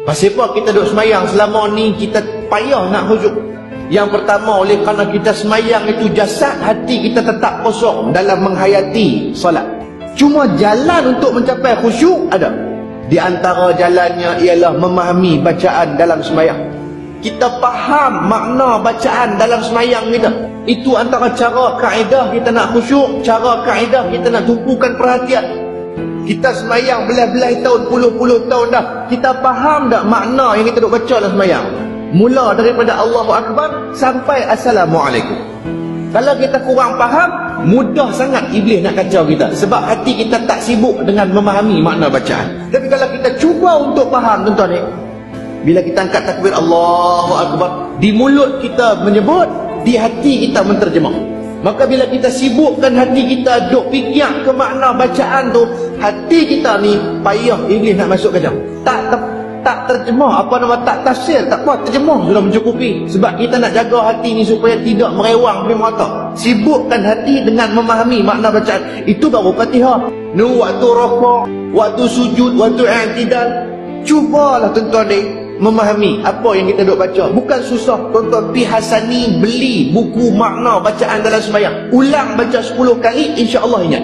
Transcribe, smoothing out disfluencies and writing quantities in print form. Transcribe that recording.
Pasal apa kita duduk semayang selama ni kita payah nak khusyuk? Yang pertama, oleh kerana kita semayang itu jasad, hati kita tetap kosong dalam menghayati solat. Cuma jalan untuk mencapai khusyuk ada. Di antara jalannya ialah memahami bacaan dalam semayang. Kita faham makna bacaan dalam semayang kita. Itu antara cara kaedah kita nak khusyuk, cara kaedah kita nak tumpukan perhatian. Kita semayang belah-belah tahun, puluh-puluh tahun dah. Kita faham tak makna yang kita duk baca dalam semayang? Mula daripada Allahu Akbar sampai Assalamualaikum. Kalau kita kurang faham, mudah sangat iblis nak kacau kita. Sebab hati kita tak sibuk dengan memahami makna bacaan. Tapi kalau kita cuba untuk faham, tuan-tuan ni, bila kita angkat takbir Allahu Akbar, di mulut kita menyebut, di hati kita menterjemah. Maka bila kita sibukkan hati kita duk fikir ke makna bacaan tu, hati kita ni payah iblis nak masuk kacau. Tak terjemah, apa nama, tak tafsir, tak apa, terjemah sudah mencukupi. Sebab kita nak jaga hati ni supaya tidak merewang di mata. Sibukkan hati dengan memahami makna bacaan. Itu baru Fatihah. Nu waktu rukuk, waktu sujud, waktu i'tidal, cubalah tuan-tuan ni memahami apa yang kita duk baca. Bukan susah, tuan-tuan pi Hasani beli buku makna bacaan dalam sembahyang. Ulang baca 10 kali, insya-Allah ingat.